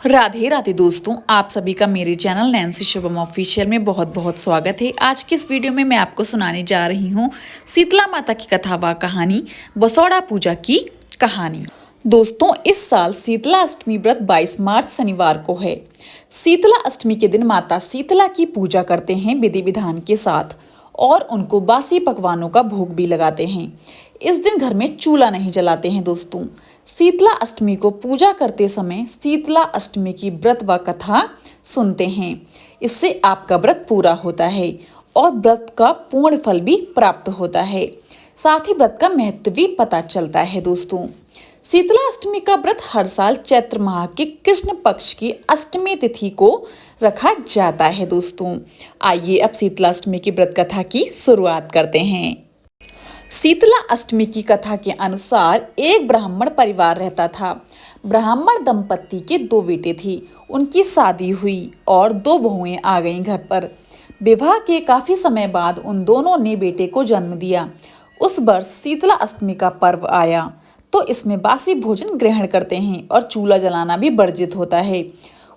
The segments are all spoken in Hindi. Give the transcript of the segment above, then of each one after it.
राधे राधे दोस्तों, आप सभी का मेरे चैनल नैन्सी शुभम ऑफिशियल में बहुत बहुत स्वागत है। आज की इस वीडियो में मैं आपको सुनाने जा रही हूँ शीतला माता की कथा व कहानी, बसौड़ा पूजा की कहानी। दोस्तों, इस साल शीतला अष्टमी व्रत 22 मार्च शनिवार को है। शीतला अष्टमी के दिन माता शीतला की पूजा करते हैं विधि विधान के साथ और उनको बासी पकवानों का भोग भी लगाते हैं। इस दिन घर में चूल्हा नहीं जलाते हैं। दोस्तों, शीतला अष्टमी को पूजा करते समय शीतला अष्टमी की व्रत व कथा सुनते हैं। इससे आपका व्रत पूरा होता है और व्रत का पूर्ण फल भी प्राप्त होता है। साथ ही व्रत का महत्व भी पता चलता है। दोस्तों, शीतला अष्टमी का व्रत हर साल चैत्र माह के कृष्ण पक्ष की अष्टमी तिथि को रखा जाता है। दोस्तों, आइए अब शीतला अष्टमी की व्रत कथा की शुरुआत करते हैं। शीतला अष्टमी की कथा के अनुसार एक ब्राह्मण परिवार रहता था। ब्राह्मण दंपत्ति के 2 बेटे थे। उनकी शादी हुई और 2 बहुएं आ गईं घर पर। विवाह के काफी समय बाद उन दोनों ने बेटे को जन्म दिया। उस वर्ष शीतला अष्टमी का पर्व आया तो इसमें बासी भोजन ग्रहण करते हैं और चूल्हा जलाना भी वर्जित होता है।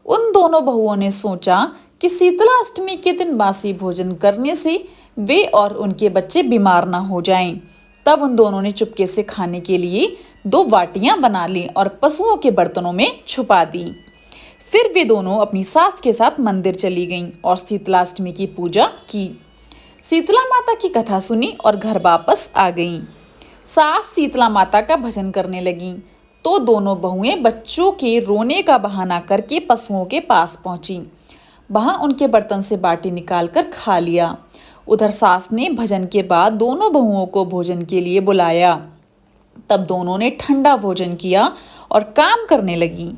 उन दोनों बहुओं ने सोचा कि शीतला अष्टमी के दिन बासी भोजन करने से वे और उनके बच्चे बीमार ना हो जाएं। तब उन दोनों ने चुपके से खाने के लिए 2 वाटियां बना ली और पशुओं के बर्तनों में छुपा दी। फिर वे दोनों अपनी सास के साथ मंदिर चली गईं और शीतला अष्टमी की पूजा की। शीतला माता की कथा सुनी और घर वापस आ गईं। सास शीतला माता का भजन करने लगी तो दोनों बहुएं बच्चों के रोने का बहाना करके पशुओं के पास पहुंची। वहां उनके बर्तन से बाटी निकालकर खा लिया। उधर सास ने भजन के बाद दोनों बहुओं को भोजन के लिए बुलाया। तब दोनों ने ठंडा भोजन किया और काम करने लगी।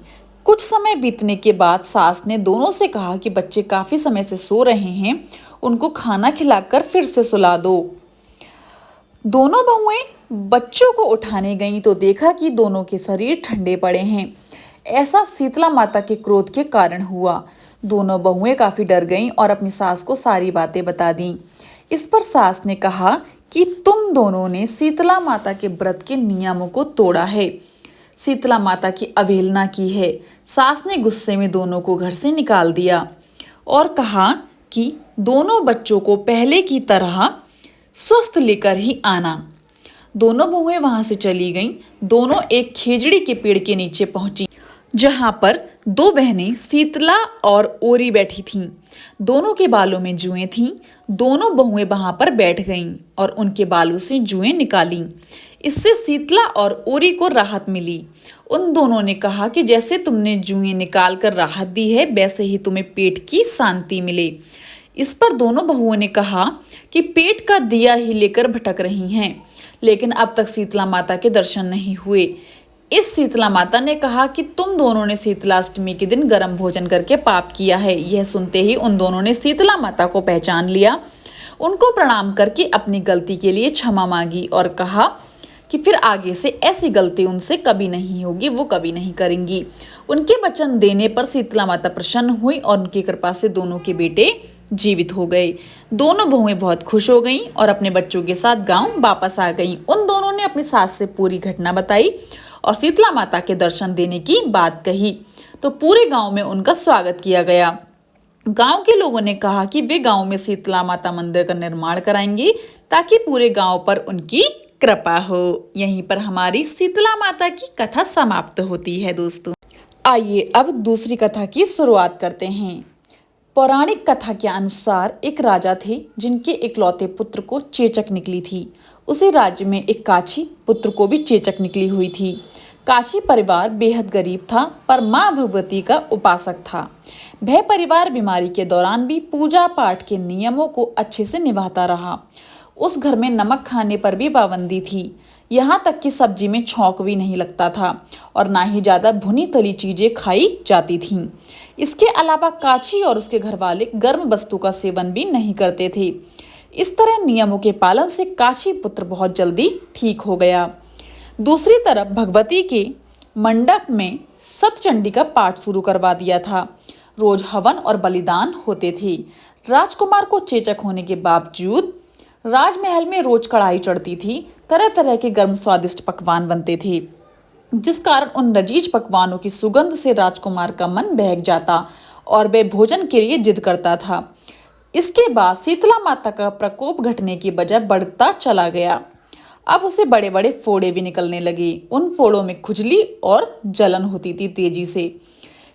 कुछ समय बीतने के बाद सास ने दोनों से कहा कि बच्चे काफी समय से सो रहे हैं, उनको खाना खिलाकर फिर से सुला दो। दोनों बहुएं बच्चों को उठाने गईं तो देखा कि दोनों के शरीर ठंडे पड़े हैं। ऐसा शीतला माता के क्रोध के कारण हुआ। दोनों बहुएं काफी डर गईं और अपनी सास को सारी बातें बता दी। इस पर सास ने कहा कि तुम दोनों ने शीतला माता के व्रत के नियमों को तोड़ा है, शीतला माता की अवहेलना की है। सास ने गुस्से में दोनों को घर से निकाल दिया और कहा कि दोनों बच्चों को पहले की तरह स्वस्थ लेकर ही आना। दोनों बहुएं वहां से चली गईं। दोनों एक खेजड़ी के पेड़ के नीचे पहुंची जहां पर 2 बहनें शीतला और ओरी बैठी थीं। दोनों के बालों में जुएं थीं। दोनों बहुएं वहां पर बैठ गईं और उनके बालों से जुएं निकालीं। इससे शीतला और ओरी को राहत मिली। उन दोनों ने कहा कि जैसे तुमने जुएं निकाल कर राहत दी है, वैसे ही तुम्हें पेट की शांति मिले। इस पर दोनों बहुओं ने कहा कि पेट का दिया ही लेकर भटक रही हैं, लेकिन अब तक शीतला माता के दर्शन नहीं हुए। इस शीतला माता ने कहा कि तुम दोनों ने शीतला अष्टमी के दिन गर्म भोजन करके पाप किया है। यह सुनते ही उन दोनों ने शीतला माता को पहचान लिया, उनको प्रणाम करके अपनी गलती के लिए क्षमा मांगी और कहा कि फिर आगे से ऐसी गलती उनसे कभी नहीं होगी, वो कभी नहीं करेंगी। उनके वचन देने पर शीतला माता प्रसन्न हुई और उनकी कृपा से दोनों के बेटे जीवित हो गए। दोनों बहुएं बहुत खुश हो गईं और अपने बच्चों के साथ गांव वापस आ गईं। उन दोनों ने अपनी सास से पूरी घटना बताई और शीतला माता के दर्शन देने की बात कही तो पूरे गांव में उनका स्वागत किया गया। गांव के लोगों ने कहा कि वे गांव में शीतला माता मंदिर का निर्माण कराएंगे ताकि पूरे गांव पर उनकी कृपा हो। यहीं पर हमारी शीतला माता की कथा समाप्त होती है। दोस्तों, आइए अब दूसरी कथा की शुरुआत करते हैं। पौराणिक कथा के अनुसार एक राजा थे जिनके इकलौते पुत्र को चेचक निकली थी। उसी राज्य में एक काशी पुत्र को भी चेचक निकली हुई थी। काशी परिवार बेहद गरीब था पर मां भगवती का उपासक था। वह परिवार बीमारी के दौरान भी पूजा पाठ के नियमों को अच्छे से निभाता रहा। उस घर में नमक खाने पर भी पाबंदी थी। यहाँ तक कि सब्जी में छौंक भी नहीं लगता था और ना ही ज्यादा भुनी तली चीजें खाई जाती थीं। इसके अलावा काशी और उसके घर वाले गर्म वस्तु का सेवन भी नहीं करते थे। इस तरह नियमों के पालन से काशी पुत्र बहुत जल्दी ठीक हो गया। दूसरी तरफ भगवती के मंडप में सतचंडी का पाठ शुरू करवा दिया था। रोज हवन और बलिदान होते थे। राजकुमार को चेचक होने के बावजूद राजमहल में रोज कढ़ाई चढ़ती थी। तरह तरह के गर्म स्वादिष्ट पकवान बनते थे। जिस कारण उन लजीज पकवानों की सुगंध से राजकुमार का मन बहक जाता और वह भोजन के लिए जिद करता था। इसके बाद शीतला माता का प्रकोप घटने की बजाय बढ़ता चला गया। अब उसे बड़े बड़े फोड़े भी निकलने लगे। उन फोड़ों में खुजली और जलन होती थी तेजी से।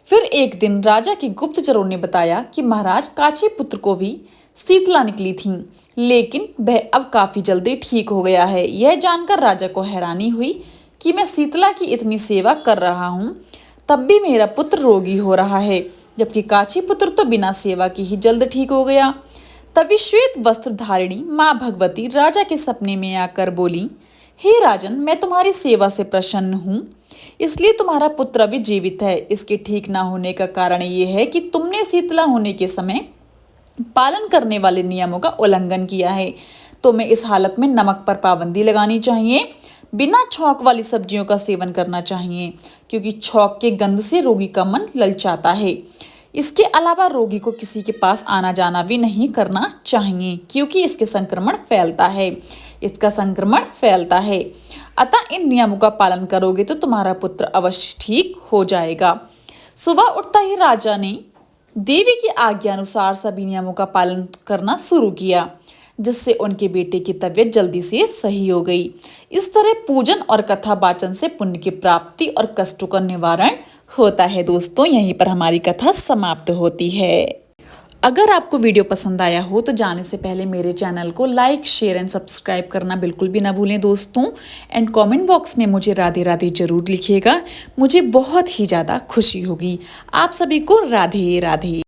फिर एक दिन राजा के गुप्तचरों ने बताया कि महाराज काची पुत्र को भी शीतला निकली थी, लेकिन वह अब काफी जल्दी ठीक हो गया है। यह जानकर राजा को हैरानी हुई कि मैं शीतला की इतनी सेवा कर रहा हूँ, तब भी मेरा पुत्र रोगी हो रहा है, जबकि काची पुत्र तो बिना सेवा के ही जल्द ठीक हो गया। तभी श्वेत वस्त्र धारिणी माँ भगवती राजा के सपने में आकर बोली, हे राजन, मैं तुम्हारी सेवा से प्रसन्न हूँ, इसलिए तुम्हारा पुत्र अभी जीवित है। इसके ठीक ना होने का कारण ये है कि तुमने शीतला होने के समय पालन करने वाले नियमों का उल्लंघन किया है। तुम्हें इस हालत में नमक पर पाबंदी लगानी चाहिए, बिना छौंक वाली सब्जियों का सेवन करना चाहिए, क्योंकि छौंक के गंध से रोगी का मन ललचाता है। इसके अलावा रोगी को किसी के पास आना जाना भी नहीं करना चाहिए, क्योंकि इसके संक्रमण फैलता है। अतः इन नियमों का पालन करोगे तो तुम्हारा पुत्र अवश्य ठीक हो जाएगा। सुबह उठता ही राजा ने देवी की आज्ञा अनुसार सभी नियमों का पालन करना शुरू किया, जिससे उनके बेटे की तबीयत जल्दी से सही हो गई। इस तरह पूजन और कथा वाचन से पुण्य की प्राप्ति और कष्टों का निवारण होता है। दोस्तों, यहीं पर हमारी कथा समाप्त होती है। अगर आपको वीडियो पसंद आया हो तो जाने से पहले मेरे चैनल को लाइक, शेयर एंड सब्सक्राइब करना बिल्कुल भी ना भूलें दोस्तों। एंड कमेंट बॉक्स में मुझे राधे राधे जरूर लिखिएगा, मुझे बहुत ही ज़्यादा खुशी होगी। आप सभी को राधे राधे।